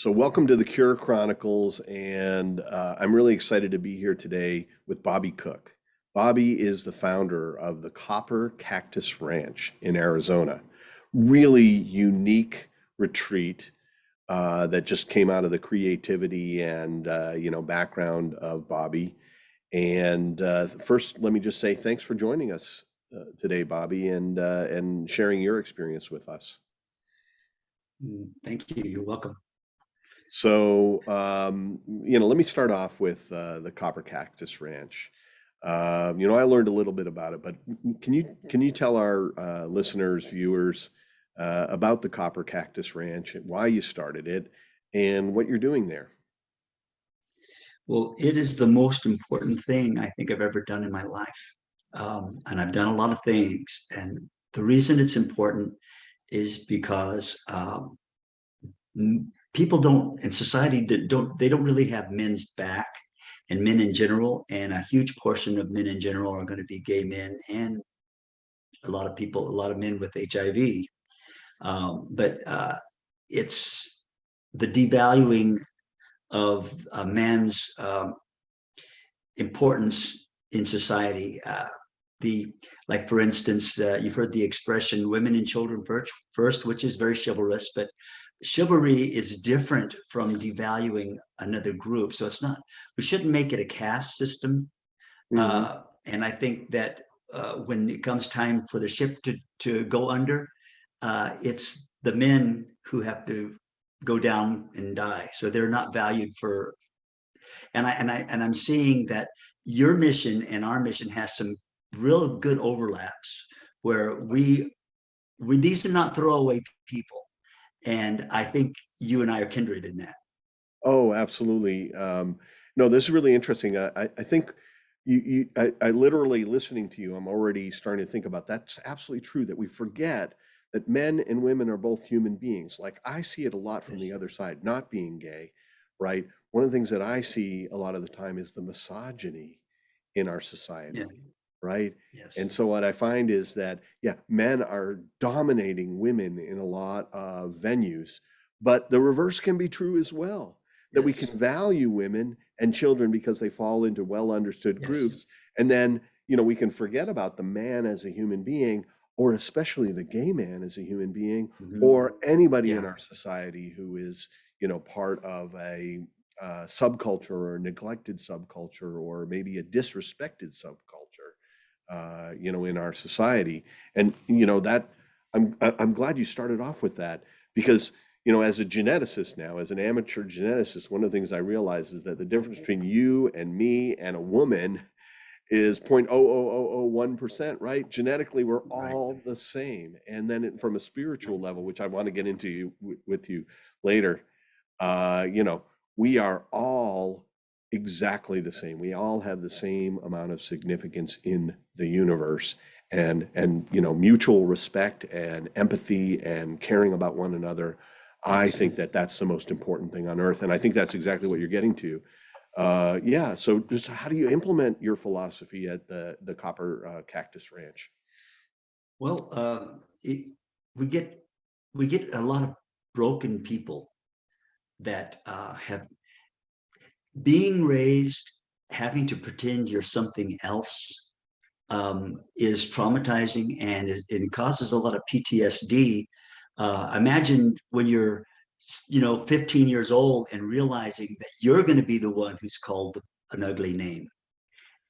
So, welcome to the Cure Chronicles, and I'm really excited to be here today with Bobby Cook. Bobby is the founder of the Copper Cactus Ranch in Arizona. Really unique retreat that just came out of the creativity and background of Bobby. And first, let me just say thanks for joining us today, Bobby, and sharing your experience with us. Thank you. You're welcome. So, let me start off with the Copper Cactus Ranch. I learned a little bit about it, but can you tell our listeners, viewers, about the Copper Cactus Ranch, why you started it, and what you're doing there? Well, it is the most important thing I think I've ever done in my life. And I've done a lot of things. And the reason it's important is because people don't, in society, they don't really have men's back, and men in general. And a huge portion of men in general are going to be gay men and a lot of men with HIV. But it's the devaluing of a man's importance in society. Like for instance, you've heard the expression "women and children first," which is very chivalrous, but chivalry is different from devaluing another group. So it's not. We shouldn't make it a caste system. Hmm. And I think that when it comes time for the ship to go under, it's the men who have to go down and die. So they're not valued for. And I'm seeing that your mission and our mission has some real good overlaps where we these are not throwaway people, and I think you and I are kindred in that. Oh, absolutely. No, this is really interesting. I think I literally listening to you, I'm already starting to think about that's absolutely true that we forget that men and women are both human beings. Like I see it a lot from Yes. the other side, not being gay, right? One of the things that I see a lot of the time is the misogyny in our Yeah. society, right? Yes. And so what I find is that, yeah, men are dominating women in a lot of venues, but the reverse can be true as well, that we Yes. can value women and children because they fall into well understood Yes. groups. And then, we can forget about the man as a human being, or especially the gay man as a human being, Hmm. or anybody in Yeah. our society who is, part of a subculture or a neglected subculture or maybe a disrespected subculture in our society. And that I'm glad you started off with that because as a geneticist now, as an amateur geneticist, one of the things I realize is that the difference between you and me and a woman is 0.00001%, right? Genetically, we're Right. all the same. And then from a spiritual level, which I want to get into with you later, uh, you know, we are all exactly the same. We all have the same amount of significance in the universe, and mutual respect and empathy and caring about one another. I Yes. think that that's the most important thing on earth, and I think that's exactly what you're getting to. Yeah. So, just how do you implement your philosophy at the Copper Cactus Ranch? Well, we get we get a lot of broken people that have being raised having to pretend you're something else is traumatizing, and it causes a lot of PTSD. Imagine when you're 15 years old and realizing that you're going to be the one who's called an ugly name,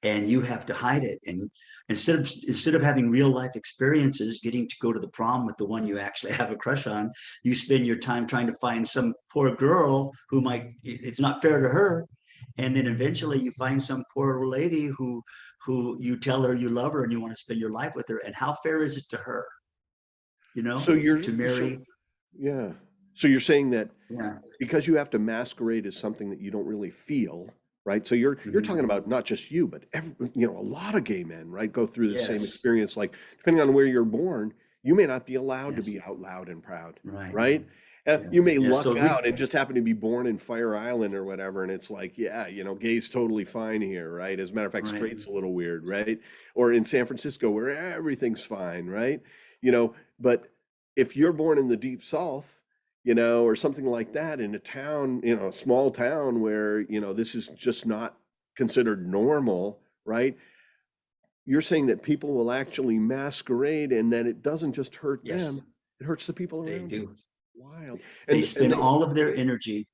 and you have to hide it. And instead of having real life experiences, getting to go to the prom with the one you actually have a crush on, you spend your time trying to find some poor girl who might, it's not fair to her. And then eventually you find some poor lady who you tell her you love her and you want to spend your life with her. And how fair is it to her, So you're to so marry? yeah. So you're saying that Yeah. because you have to masquerade as something that you don't really feel, right? So you're talking Mhm. about not just you, but a lot of gay men, right, go through the same Yes. experience. Like depending on where you're born, you may not be allowed to Yes. be out loud and proud, Right. right? Yeah. You may Yeah. luck So out and just happen to be born in Fire Island or whatever, and it's like, yeah, gay's totally fine here, right? As a matter of fact, right. straight's a little weird, right? Or in San Francisco where everything's fine, right? But if you're born in the deep South or something like that in a town, a small town where, this is just not considered normal, right? You're saying that people will actually masquerade and that it doesn't just hurt Yes, them, it hurts the people they around them. do. Wild. They And spend they, all of their energy.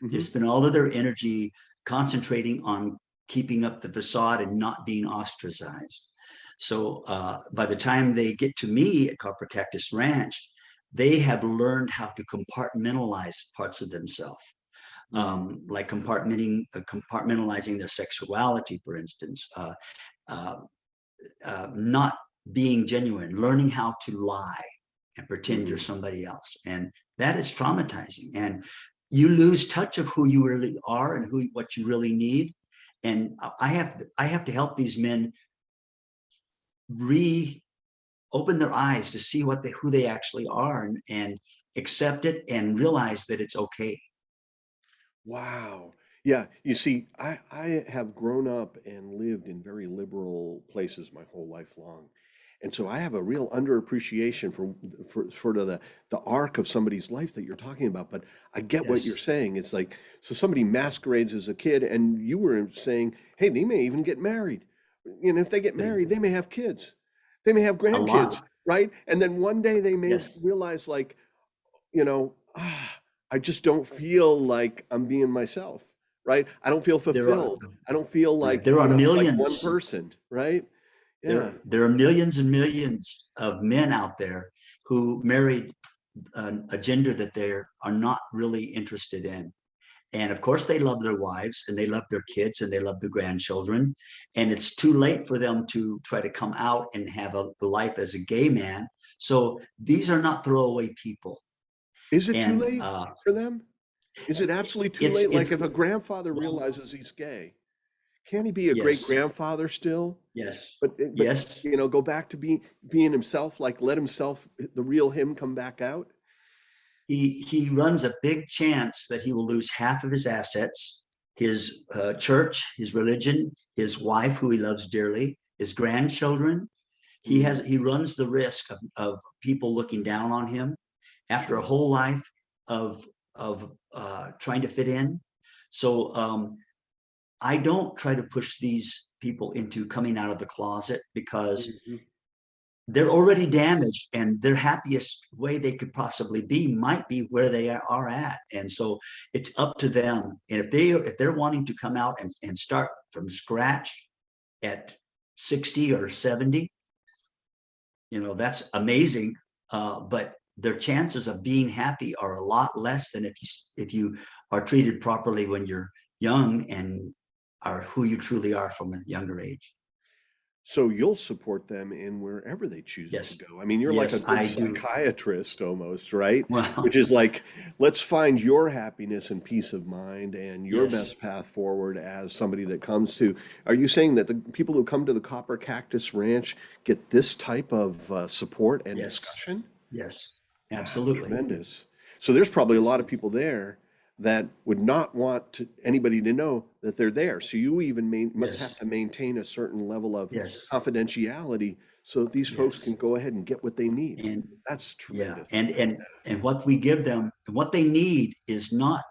They mhm. spend all of their energy concentrating on keeping up the facade and not being ostracized. So by the time they get to me at Copper Cactus Ranch, they have learned how to compartmentalize parts of themselves, Mm, like compartmentalizing their sexuality, for instance, uh, not being genuine, learning how to lie and pretend you're mm. somebody else. And that is traumatizing. And you lose touch of who you really are and what you really need. And I have to help these men re open their eyes to see who they actually are, and accept it and realize that it's okay. Wow. Yeah, you see, I have grown up and lived in very liberal places my whole life long. And so I have a real underappreciation for sort of the arc of somebody's life that you're talking about. But I get what Yes, you're saying. It's like, so somebody masquerades as a kid, and you were saying, hey, they may even get married. If they get they, married, they may have kids. They may have a grandkids, lot. right? And then one day they may Yes, realize like, I just don't feel like I'm being myself, right? I don't feel there are fulfilled. I don't feel right. like, There are like one millions. person, right? Yeah. There are millions and millions of men out there who married a gender that they are not really interested in. And of course, they love their wives and they love their kids and they love their grandchildren. And it's too late for them to try to come out and have a life as a gay man. So these are not throwaway people. Is it too And late for them? Is it absolutely too it's late? Like it's if a grandfather well, realizes he's gay, can he be a great yes, grandfather still? yes, But yes. go back to being himself, like let himself, the real him, come back out. He runs a big chance that he will lose half of his assets, his church, his religion, his wife, who he loves dearly, his grandchildren. Mm, He runs the risk of people looking down on him after a sure. whole life of trying to fit in. So I don't try to push these people into coming out of the closet, because Mhm. they're already damaged, and their happiest way they could possibly be might be where they are at. And so it's up to them. And if they're wanting to come out and start from scratch at 60 or 70, that's amazing. But their chances of being happy are a lot less than if you are treated properly when you're young and are who you truly are from a younger age. So you'll support them in wherever they choose to Yes, go. I mean, you're like a yes, good I do. psychiatrist almost, right? Well, Which is like, let's find your happiness and peace of mind and your yes, best path forward as somebody that comes to. Are you saying that the people who come to the Copper Cactus Ranch get this type of support and yes, discussion? yes, Wow, absolutely. tremendous. So there's probably a Yes, lot of people there that would not want anybody to know that they're there. So you even must have yes, to maintain a certain level of yes, confidentiality so that these folks can yes. go ahead and get what they need. And That's yeah, tremendous. and what we give them, and what they need is not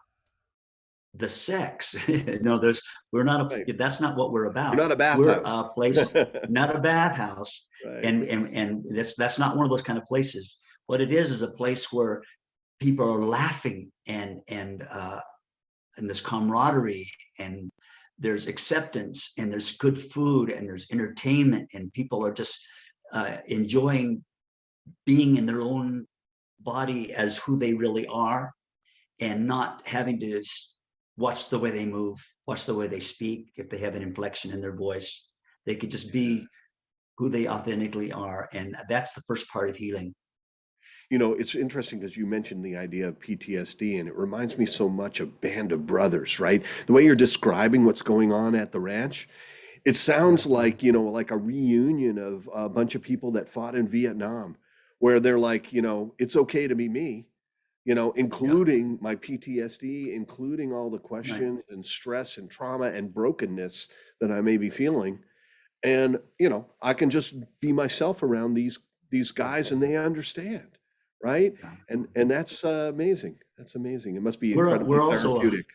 the sex. No, we're not Right. that's not what we're You're about. not a We're bathhouse. a place, not a bathhouse. Right. And that's not one of those kind of places. What it is a place where people are laughing, and there's camaraderie, and there's acceptance, and there's good food, and there's entertainment, and people are just enjoying being in their own body as who they really are, and not having to watch the way they move, watch the way they speak. If they have an inflection in their voice, they could just Yeah. be who they authentically are. And that's the first part of healing. It's interesting because you mentioned the idea of PTSD, and it reminds me so much of Band of Brothers, right? The way you're describing what's going on at the ranch, it sounds Right. like, like a reunion of a bunch of people that fought in Vietnam, where they're like, it's okay to be me, Yeah. including my PTSD, including all the Right. questions and stress and trauma and brokenness that I may be feeling. And, I can just be myself around these guys and they understand, right? Yeah. And that's amazing. That's amazing. It must be We're incredibly also therapeutic.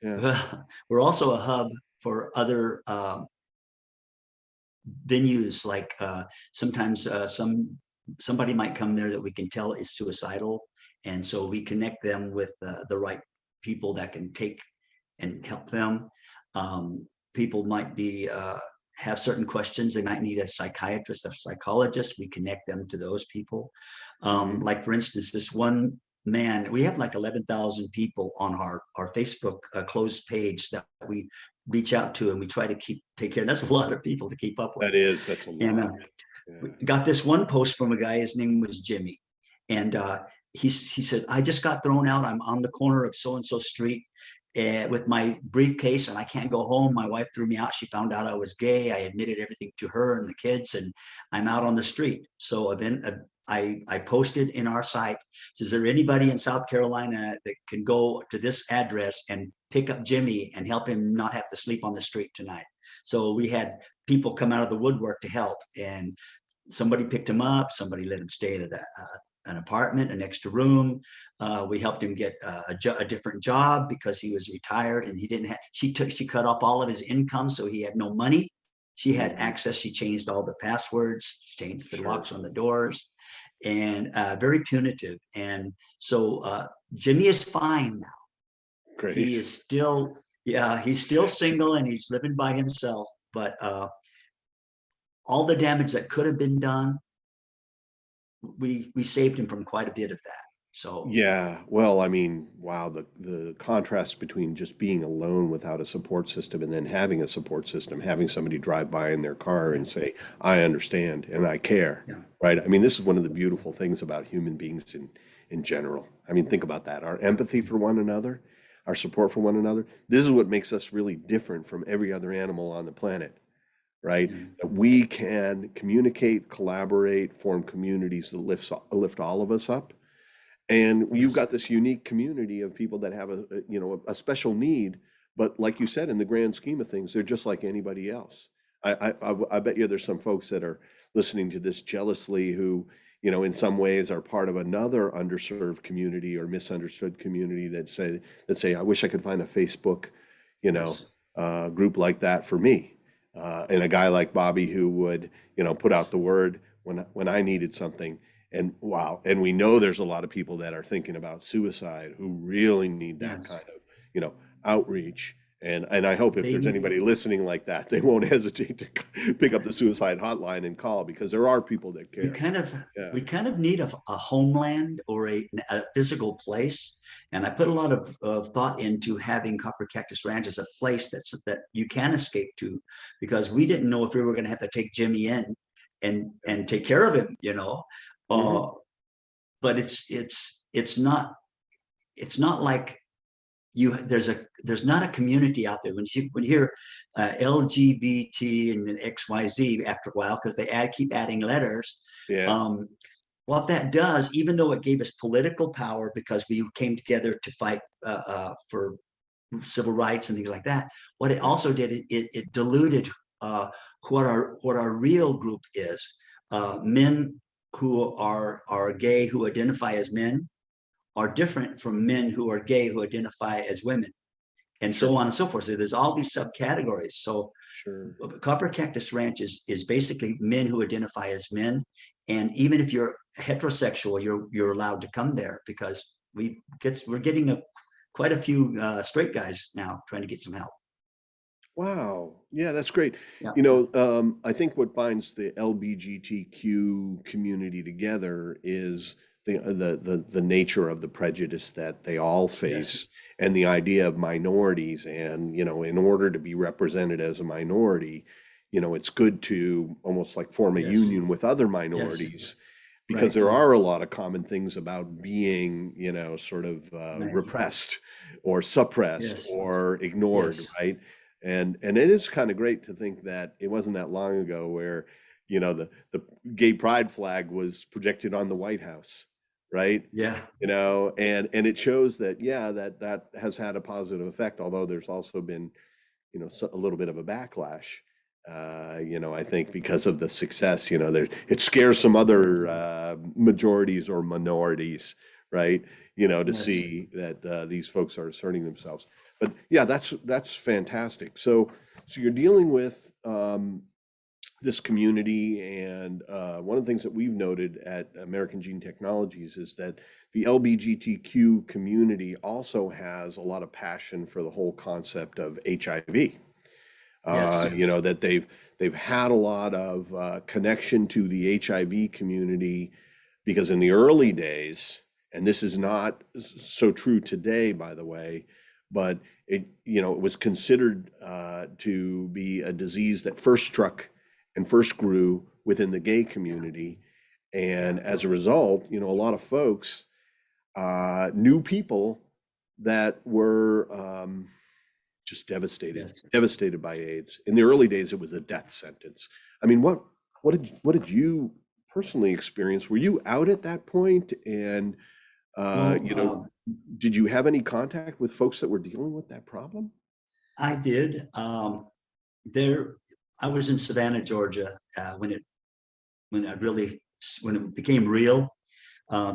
Yeah. we're also a hub for other venues. Like sometimes somebody might come there that we can tell is suicidal, and so we connect them with the right people that can take and help them. People might be have certain questions. They might need a psychiatrist, a psychologist. We connect them to those people. Mhm. Like for instance, this one man, we have like 11,000 people on our Facebook closed page that we reach out to, and we try to take care. That's a lot of people to keep up with. That's a And lot. we Yeah. got this one post from a guy. His name was Jimmy, and he said, "I just got thrown out. I'm on the corner of so and so street with my briefcase, and I can't go home. My wife threw me out. She found out I was gay. I admitted everything to her and the kids, and I'm out on the street." So then I posted in our site, "Is there anybody in South Carolina that can go to this address and pick up Jimmy and help him not have to sleep on the street tonight?" So we had people come out of the woodwork to help, and somebody picked him up. Somebody let him stay at an apartment, an extra room. We helped him get a different job because he was retired and he didn't have. She cut off all of his income, so he had no money. She had Mhm. access. She changed all the passwords, changed the Sure. locks on the doors, and very punitive. And so Jimmy is fine now. He Great. is still, yeah, he's still single and he's living by himself. But all the damage that could have been done, we saved him from quite a bit of that. So Yeah, well, I mean, wow, the contrast between just being alone without a support system and then having a support system, having somebody drive by in their car yeah, and say, "I understand and I care," yeah, right? I mean, this is one of the beautiful things about human beings in general. I mean, think about that. Our yeah, empathy for one another, our support for one another. This is what makes us really different from every other animal on the planet, right? yeah. That we can communicate, collaborate, form communities that lift all of us up, and you've Yes. got this unique community of people that have a special need, but like you said, in the grand scheme of things, they're just like anybody else. I bet you there's some folks that are listening to this jealously who, in some ways are part of another underserved community or misunderstood community that say, I wish I could find a Facebook, you know, Yes. group like that for me. And a guy like Bobby who would, put out the word when I needed something. And wow, and we know there's a lot of people that are thinking about suicide who really need that Yes. kind of, outreach. And I hope if They there's need, anybody listening like that, they won't hesitate to pick up the suicide hotline and call, because there are people that we care. kind of Yeah. we kind of need a homeland or a physical place. And I put a lot of thought into having Copper Cactus Ranch as a place that you can escape to, because we didn't know if we were going to have to take Jimmy in and take care of him. Hmm. Uh, but it's not like there's not a community out there when you hear LGBT and then XYZ after a while, because they keep adding letters. Yeah. um, what that does, even though it gave us political power because we came together to fight for civil rights and things like that, what it Yeah. also did, it diluted uh, what our real group is. Men who are gay, who identify as men, are different from men who are gay, who identify as women, and Sure. so on and so forth. So there's all these subcategories. So Sure. Copper Cactus Ranch is basically men who identify as men, and even if you're heterosexual, you're allowed to come there, because we're getting quite a few straight guys now trying to get some help. Wow. Yeah, that's great. Yeah. I think what binds the LGBTQ community together is the nature of the prejudice that they all Yes. face, and the idea of minorities. And, in order to be represented as a minority, it's good to almost like form a Yes. union with other Yes. minorities, because Right. there are a lot of common things about being, sort of Right. repressed or suppressed Yes. or ignored, Yes. right? And it is kind of great to think that it wasn't that long ago where, the gay pride flag was projected on the White House, right? Yeah. And it shows that, yeah, that has had a positive effect, although there's also been, a little bit of a backlash. I think because of the success, it scares some other majorities or minorities, right? To Yes. see that these folks are asserting themselves. But yeah, that's fantastic. So you're dealing with this community, and one of the things that we've noted at American Gene Technologies is that the LGBTQ community also has a lot of passion for the whole concept of HIV. Yes. That they've had a lot of connection to the HIV community because in the early days, and this is not so true today, by the way, but it was considered to be a disease that first struck and first grew within the gay Yeah. community, and Yeah. as a result, a lot of folks knew people that were just Yes. devastated by AIDS. In the early days, it was a death sentence. I mean, what did you personally experience? Were you out at that point? And uh, Well, you know, did you have any contact with folks that were dealing with that problem? I did. There, I was in Savannah, Georgia, when it became real.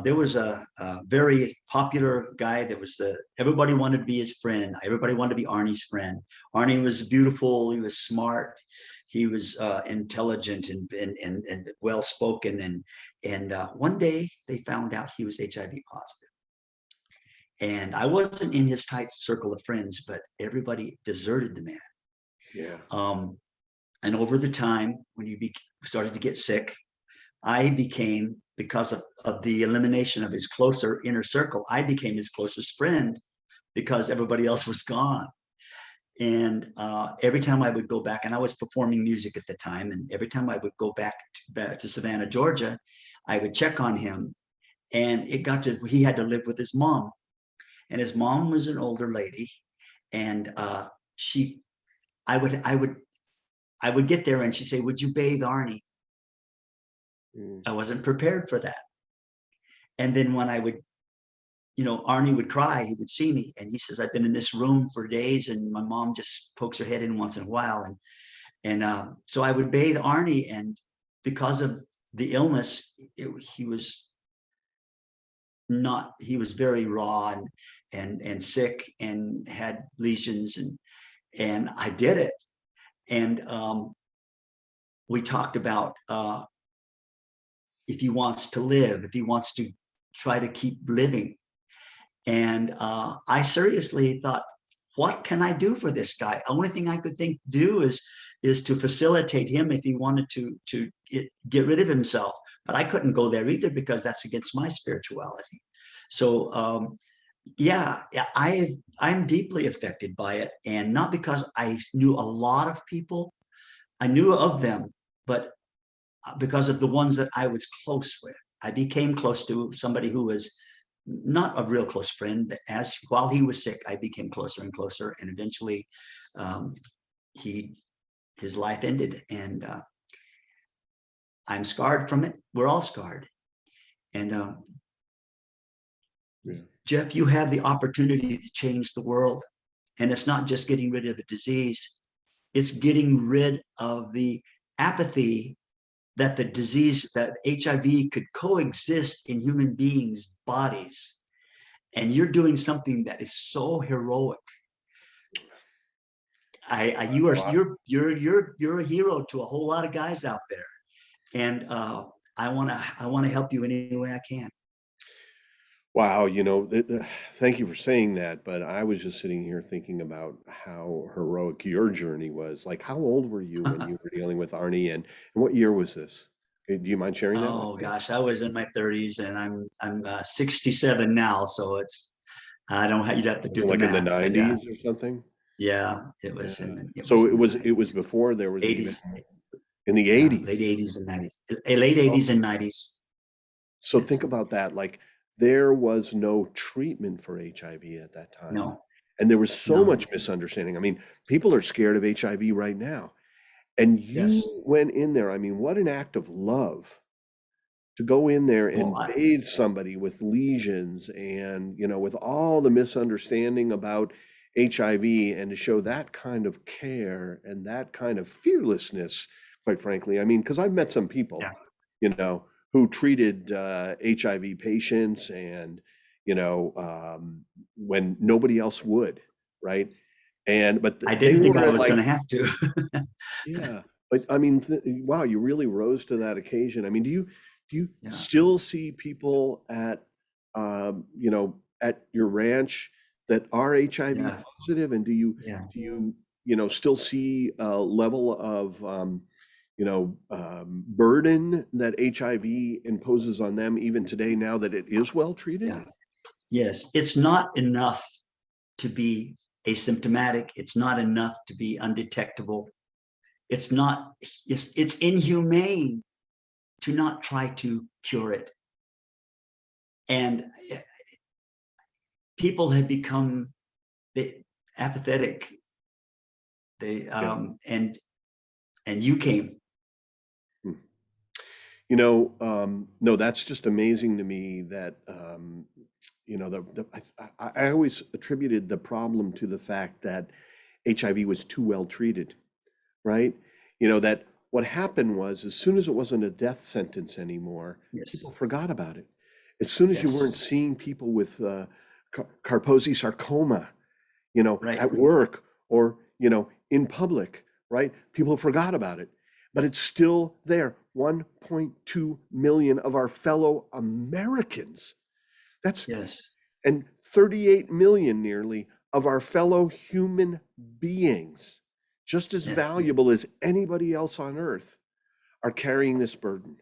There was a very popular guy that was everybody wanted to be his friend. Everybody wanted to be Arnie's friend. Arnie was beautiful. He was smart. He was intelligent and well spoken. And one day they found out he was HIV positive. And I wasn't in his tight circle of friends, but everybody deserted the man. Yeah. Um, and over the time, when started to get sick, I became, because of the elimination of his closer inner circle, I became his closest friend because everybody else was gone. And every time I would go back, and I was performing music at the time, and every time I would go back to Savannah, Georgia, I would check on him. And he had to live with his mom. And his mom was an older lady. And she, I would get there and she'd say, "Would you bathe Arnie?" Mm. I wasn't prepared for that. And then when I would, Arnie would cry, he would see me and he says, "I've been in this room for days and my mom just pokes her head in once in a while." And so I would bathe Arnie, and because of the illness, he was not, he was very raw and sick and had lesions, and I did it. And we talked about if he wants to live, if he wants to try to keep living. And I seriously thought, what can I do for this guy? The only thing I could do is to facilitate him if he wanted to get rid of himself. But I couldn't go there either because that's against my spirituality. So yeah, I'm deeply affected by it, and not because I knew a lot of people. I knew of them, but because of the ones that I was close with. I became close to somebody who was not a real close friend, but as while he was sick, I became closer and closer, and eventually, um, he his life ended, and I'm scarred from it. We're all scarred, and Yeah. Jeff, you have the opportunity to change the world, and it's not just getting rid of a disease; it's getting rid of the apathy that that HIV could coexist in human beings' bodies. And you're doing something that is so heroic. You are Wow. you're a hero to a whole lot of guys out there, and I want to help you in any way I can. Wow, thank you for saying that, but I was just sitting here thinking about how heroic your journey was. Like, how old were you when you were dealing with Arnie, and what year was this? Okay, do you mind sharing that with Oh me? gosh, I was in my 30s, and I'm 67 now, so it's I don't you'd have to Was do it the like in the math, but yeah, 90s or something? yeah, Yeah. it So was in it the was it was 90s, before there was even 80s, in the yeah, 80s. late 80s and 90s, late 80s and 90s. So think Yes, about that. Like there was no treatment for HIV at that time. no, And there was so no, much misunderstanding. I mean, people are scared of HIV right now. And yes. you went in there. I mean, what an act of love to go in there Well, and bathe somebody with lesions and, with all the misunderstanding about HIV and to show that kind of care and that kind of fearlessness, quite frankly. I mean, because I've met some people, Yeah, you know, who treated HIV patients and, when nobody else would, right? I They didn't think I weren't was going like, to have to. yeah, but I mean, wow, you really rose to that occasion. I mean, do you Yeah, still see people at your ranch that are HIV yeah, positive, and yeah, do you still see a level of burden that HIV imposes on them even today, now that it is well treated? yeah. Yes, it's not enough to be asymptomatic. It's not enough to be undetectable. It's not, it's inhumane to not try to cure it. And people have become apathetic. They Yeah. and you came. Hmm. No, that's just amazing to me that, I always attributed the problem to the fact that HIV was too well treated, right? That what happened was, as soon as it wasn't a death sentence anymore, Yes, people forgot about it. As soon as you yes, weren't seeing people with Kaposi sarcoma, right. at work or, in public, right? People forgot about it, but it's still there. 1.2 million of our fellow Americans. That's, Yes, and 38 million nearly of our fellow human beings, just as yeah, valuable as anybody else on earth, are carrying this burden.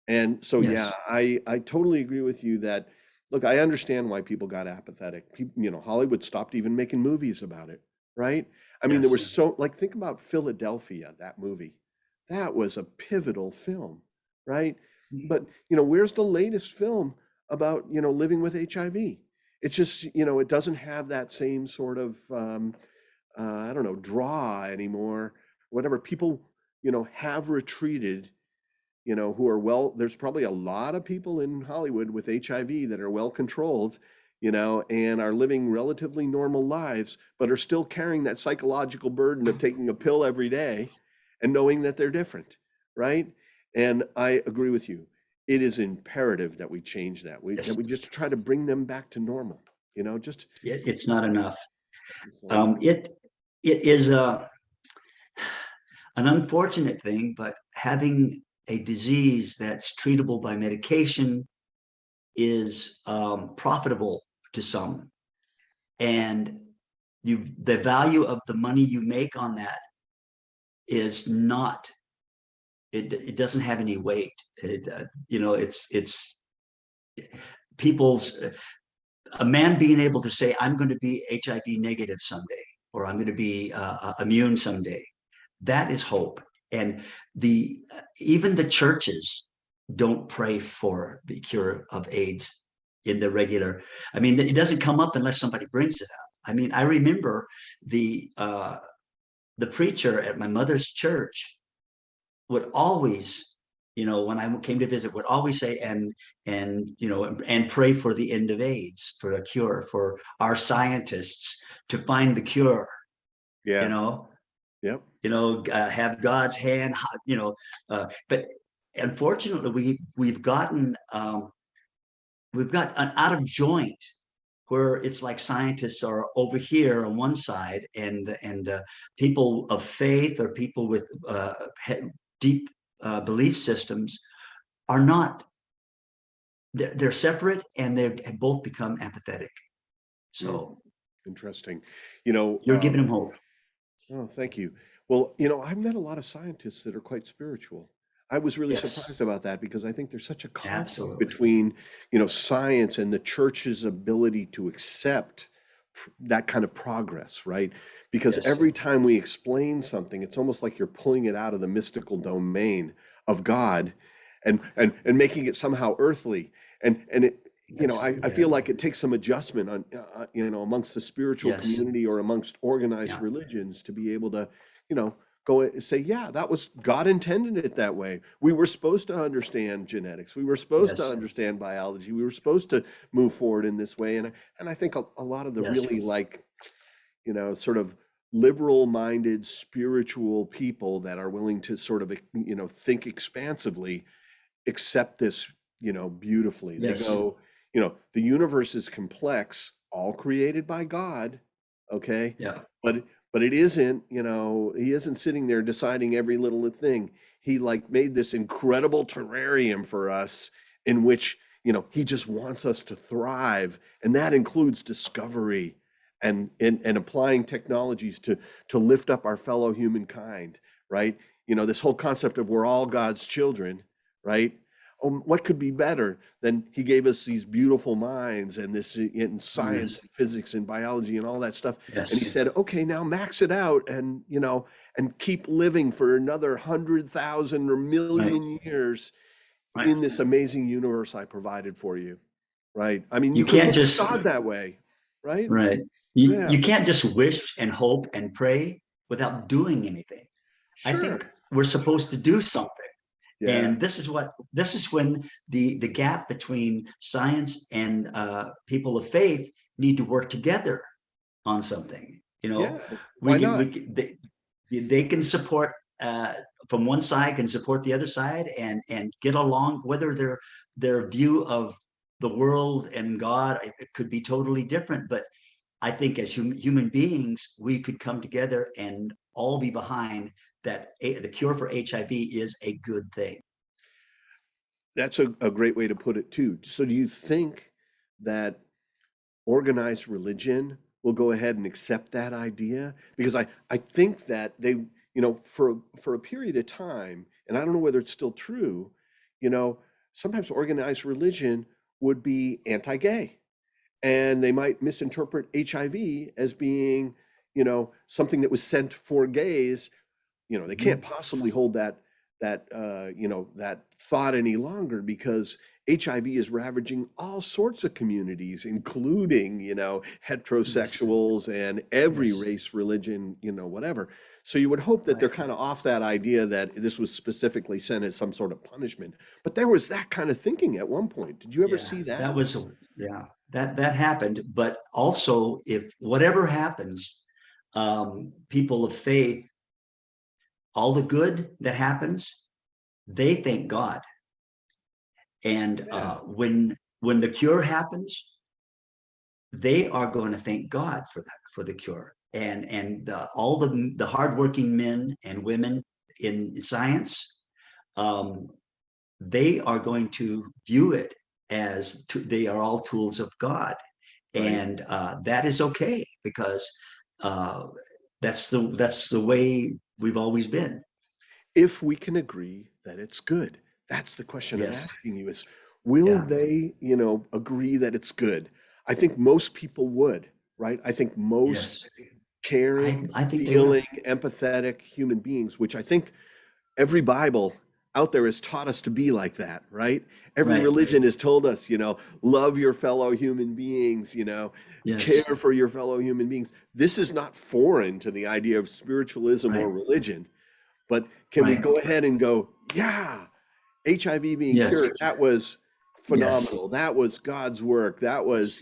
And so, yeah, yes, I totally agree with you that, look, I understand why people got apathetic. People, Hollywood stopped even making movies about it, right? I mean, there yes, was so, like, think about Philadelphia, that movie. That was a pivotal film, right? But, where's the latest film about, living with HIV? It's just, it doesn't have that same sort of, I don't know, draw anymore. Whatever people, have retreated, who are well, there's probably a lot of people in Hollywood with HIV that are well controlled, and are living relatively normal lives, but are still carrying that psychological burden of taking a pill every day and knowing that they're different, right? And I agree with you. It is imperative that we change that. That yes. we just try to bring them back to normal, just It's not enough. so, It is an unfortunate thing, but having a disease that's treatable by medication is profitable to some, and the value of the money you make on that is not. It doesn't have any weight. It's people's a man being able to say, I'm going to be HIV negative someday, or I'm going to be immune someday. That is hope. And the even the churches don't pray for the cure of AIDS in the regular. I mean, it doesn't come up unless somebody brings it up. I mean, I remember the uh, the preacher at my mother's church would always, when I came to visit, would always say, and pray for the end of AIDS, for a cure, for our scientists to find the cure. You yeah, know, yep, have God's hand. But unfortunately, we've got an out of joint where it's like scientists are over here on one side, and people of faith or people with deep belief systems are not. They're separate, and they've both become apathetic. mm, So interesting. You know, you're giving them hope. Oh, thank you. Well, I've met a lot of scientists that are quite spiritual. I was really Yes, surprised about that because I think there's such a conflict absolutely. between, science and the church's ability to accept that kind of progress, right? Because Yes, every time we explain something, it's almost like you're pulling it out of the mystical domain of God and making it somehow earthly. And it, yes, I yeah, feel like it takes some adjustment on, amongst the spiritual yes, community or amongst organized yeah, religions to be able to, go and say, yeah, that was God intended it that way. We were supposed to understand genetics. We were supposed to yes, understand biology. We were supposed to move forward in this way. And I think a lot of the yes, really, like, sort of liberal-minded spiritual people that are willing to sort of, think expansively, accept this, beautifully. They Yes. go, the universe is complex, all created by God, okay? Yeah. But it isn't, he isn't sitting there deciding every little thing. He like made this incredible terrarium for us in which, he just wants us to thrive, and that includes discovery and applying technologies to lift up our fellow humankind, right? This whole concept of we're all God's children, right? What could be better than he gave us these beautiful minds and this in science, Yes. physics, and biology and all that stuff. And he Yes. said, okay, now max it out and keep living for another 100,000 or Right. million years Right. in this amazing universe I provided for you, right? I mean, You you can can't look at just God that way, right? right. You Yeah, you can't just wish and hope and pray without doing anything. I think sure. we're supposed to do something. Yeah, And this is when the gap between science and people of faith need to work together on something. yeah. We Why can not? we can, they can support from one side can support the other side and get along, whether their view of the world and God, it could be totally different. But I think as human beings, we could come together and all be behind that the cure for HIV is a good thing. That's a great way to put it too. So do you think that organized religion will go ahead and accept that idea? Because I think that they, for a period of time, and I don't know whether it's still true, you know, sometimes organized religion would be anti-gay, and they might misinterpret HIV as being, something that was sent for gays. They can't Mhm. possibly hold that thought any longer, because HIV is ravaging all sorts of communities, including, Yes. heterosexuals and every Yes. race, religion, whatever. So you would hope that they're Right. kind of off that idea that this was specifically sent as some sort of punishment. But there was that kind of thinking at one point. Did you ever Yeah. see That that? was yeah. That happened. But also, if whatever happens, people of faith, all the good that happens, they thank God. And Yeah, when the cure happens, they are going to thank God for that, for the cure. And all the hardworking men and women in science, um, they are going to view it as they are all tools of God, right. and that is okay because uh, that's the way we've always been. If we can agree that it's good. That's the question I'm Yes. asking you is, will Yeah. they, agree that it's good? I think most people would, right? I think most Yes. I caring, I think they will. feeling, empathetic human beings, which I think every Bible out there has taught us to be like that, right? Every Right. religion has told us, love your fellow human beings, Yes. care for your fellow human beings. This is not foreign to the idea of spiritualism or Right. religion. But can we Right. go ahead and go, yeah, HIV being Yes. cured, that was Yes. phenomenal. That was God's work. That was,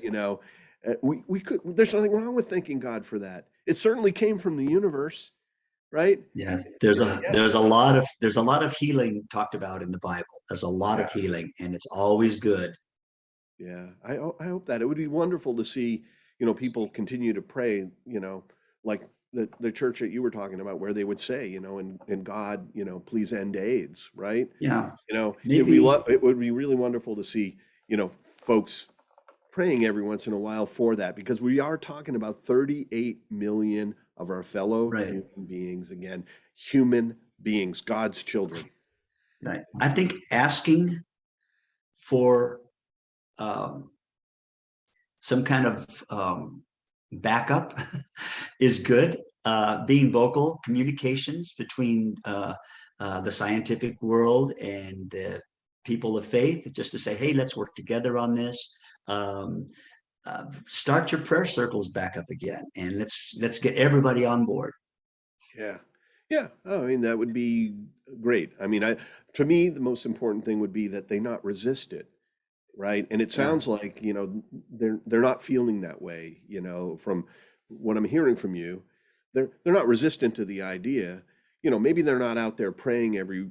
we could, there's nothing wrong with thanking God for that. It certainly came from the universe, right? Yeah. There's a lot of healing talked about in the Bible. There's a lot Yeah, of healing, and it's always good. yeah. I hope that it would be wonderful to see, people continue to pray, like the church that you were talking about, where they would say, and God, please end AIDS, right? Yeah. It Maybe. would be really wonderful to see, folks praying every once in a while for that, because we are talking about 38 million of our fellow Right. human beings, again, human beings, God's children. Right. I think asking for um, some kind of backup is good. Being vocal, communications between the scientific world and the people of faith, just to say, hey, let's work together on this. Um, Start your prayer circles back up again, and let's get everybody on board. Yeah. Yeah. Oh, I mean, that would be great. I mean, to me, the most important thing would be that they not resist it, right? And it Yeah. sounds like, they're not feeling that way, from what I'm hearing from you, they're not resistant to the idea. Maybe they're not out there praying every,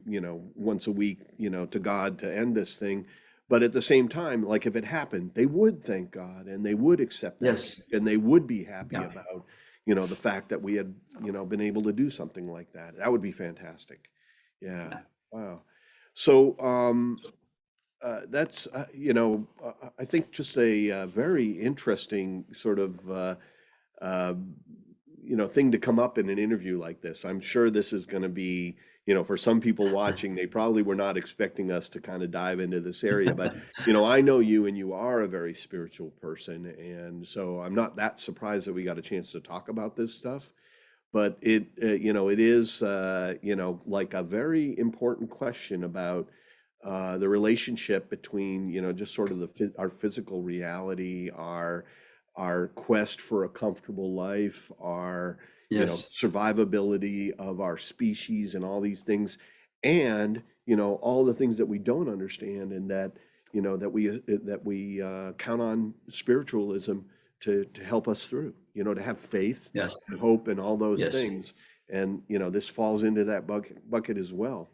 once a week, to God to end this thing. But at the same time, like if it happened, they would thank God and they would accept that Yes. gift and they would be happy Yeah. about, the fact that we had, been able to do something like that. That would be fantastic. Yeah. Yeah. Wow. So, that's, I think just a very interesting sort of, uh, thing to come up in an interview like this. I'm sure this is going to be, for some people watching, they probably were not expecting us to kind of dive into this area. But, I know you and you are a very spiritual person. And so I'm not that surprised that we got a chance to talk about this stuff. But it is, like a very important question about the relationship between, just sort of our physical reality, our quest for a comfortable life, our, Yes. survivability of our species and all these things, and, all the things that we don't understand and that, that we count on spiritualism to help us through, to have faith Yes. and hope and all those Yes. things. And, this falls into that bucket as well.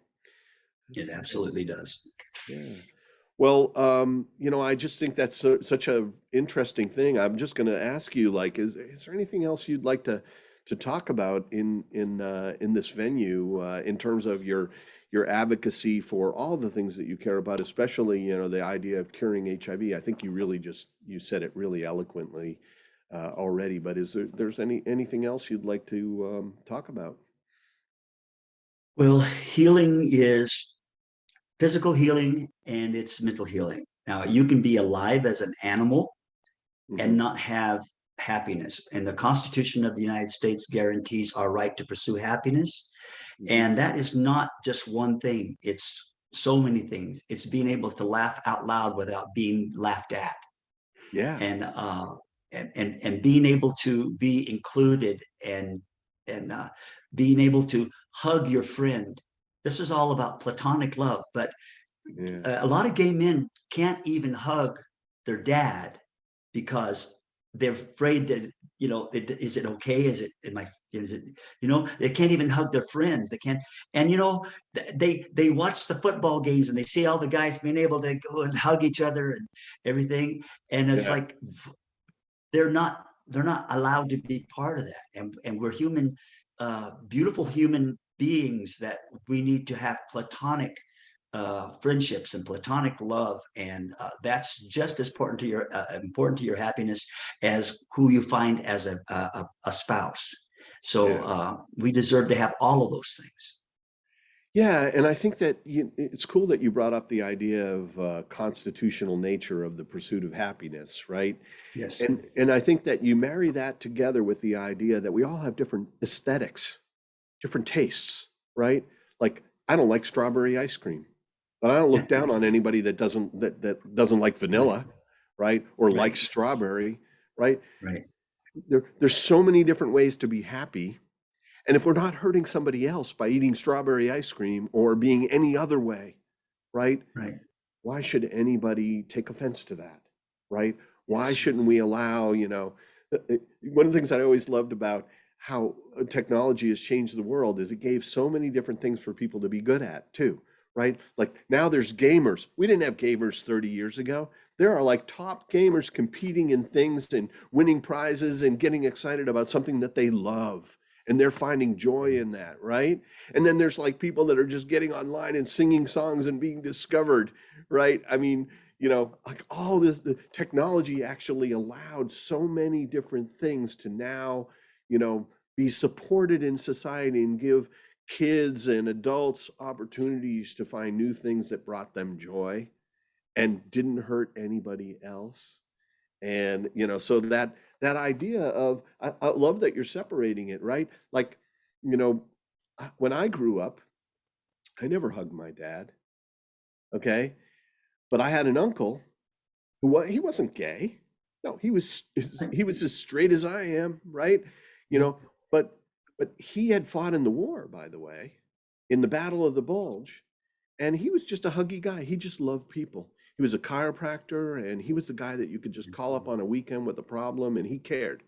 It So, absolutely does. yeah. Well, I just think that's such a interesting thing. I'm just going to ask you, like, is there anything else you'd like to talk about in this venue in terms of your advocacy for all the things that you care about, especially, the idea of curing HIV? I think you said it really eloquently already, but there's anything else you'd like to talk about? Well, healing is physical healing and it's mental healing. Now, you can be alive as an animal Hmm. and not have happiness. And the Constitution of the United States guarantees our right to pursue happiness. Hmm. And that is not just one thing, it's so many things. It's being able to laugh out loud without being laughed at. Yeah. And and being able to be included and being able to hug your friend. This is all about platonic love, but Yeah. a lot of gay men can't even hug their dad because they're afraid that is it okay, is it they can't even hug their friends, they can't. And they watch the football games and they see all the guys being able to go and hug each other and everything, and it's Yeah. like they're not allowed to be part of that. And we're human, beautiful human beings that we need to have platonic friendships and platonic love, and that's just as important to your happiness as who you find as a spouse. So Yeah. we deserve to have all of those things. Yeah, and I think that it's cool that you brought up the idea of constitutional nature of the pursuit of happiness, right? Yes. And I think that you marry that together with the idea that we all have different aesthetics, different tastes, right? Like I don't like strawberry ice cream, but I don't look down on anybody that doesn't like Right. vanilla, right? Or Right. likes strawberry, right? Right. There's so many different ways to be happy. And if we're not hurting somebody else by eating strawberry ice cream or being any other way, right? Right. Why should anybody take offense to that, right? Why Yes. shouldn't we allow, one of the things I always loved about how technology has changed the world is it gave so many different things for people to be good at too, right? Like now there's gamers. We didn't have gamers 30 years ago. There are like top gamers competing in things and winning prizes and getting excited about something that they love. And they're finding joy in that, right? And then there's like people that are just getting online and singing songs and being discovered, right? I mean, like all this, the technology actually allowed so many different things to now, be supported in society and give kids and adults opportunities to find new things that brought them joy and didn't hurt anybody else. And so that idea of I love that you're separating it, right? Like, you know, when I grew up, I never hugged my dad, okay? But I had an uncle he wasn't gay. No, he was as straight as I am, right? You Yeah. know, but he had fought in the war, by the way, in the Battle of the Bulge, and he was just a huggy guy. He just loved people. He was a chiropractor, and he was the guy that you could just call up on a weekend with a problem, and he cared,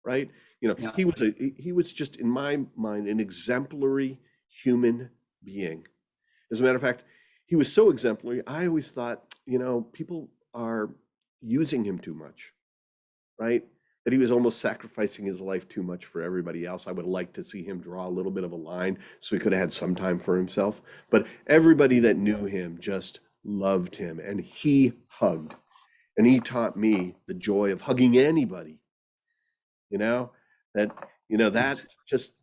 right? You know, Yeah. he was just in my mind an exemplary human being. As a matter of fact, he was so exemplary. I always thought, you know, people are using him too much, right? That he was almost sacrificing his life too much for everybody else. I would like to see him draw a little bit of a line so he could have had some time for himself. But everybody that knew him just loved him, and he hugged. And he taught me the joy of hugging anybody, you know, that, you know, that Yes. just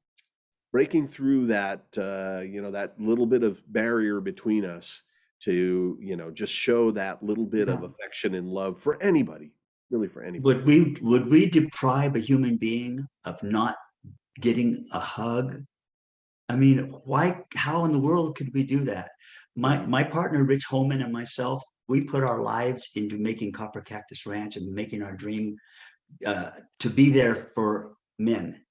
breaking through that, you know, that little bit of barrier between us to, you know, just show that little bit of Yeah. affection and love for anybody, really for anybody. Would we deprive a human being of not getting a hug? I mean, why, how in the world could we do that? My Yeah. my partner, Rich Holman, and myself, we put our lives into making Copper Cactus Ranch and making our dream to be there for men,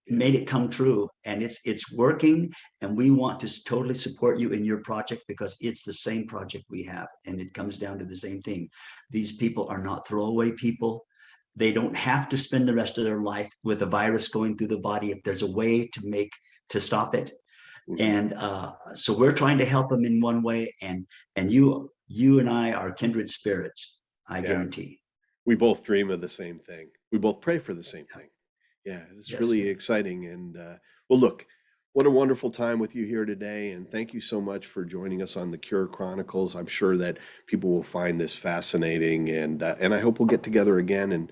Yeah. made it come true, and it's working, and we want to totally support you in your project because it's the same project we have, and it comes down to the same thing. These people are not throwaway people. They don't have to spend the rest of their life with a virus going through the body if there's a way to stop it. Mhm. And so we're trying to help them in one way, and you and I are kindred spirits, I Yeah. guarantee. We both dream of the same thing. We both pray for the same thing. Yeah, it's Yes. really exciting. And well, look, what a wonderful time with you here today. And thank you so much for joining us on the Cure Chronicles. I'm sure that people will find this fascinating, and I hope we'll get together again. And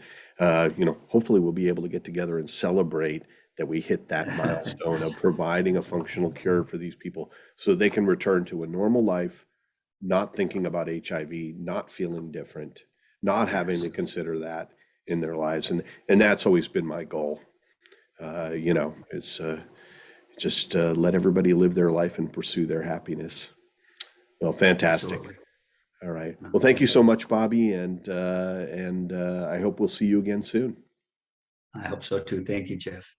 you know, hopefully we'll be able to get together and celebrate that we hit that milestone of providing a functional cure for these people so they can return to a normal life, not thinking about HIV, not feeling different, not having Yes. to consider that in their lives. And that's always been my goal. You know, it's just let everybody live their life and pursue their happiness. Well, fantastic. Absolutely. All right. Well, thank you so much, Bobby, and I hope we'll see you again soon. I hope so too. Thank you, Jeff.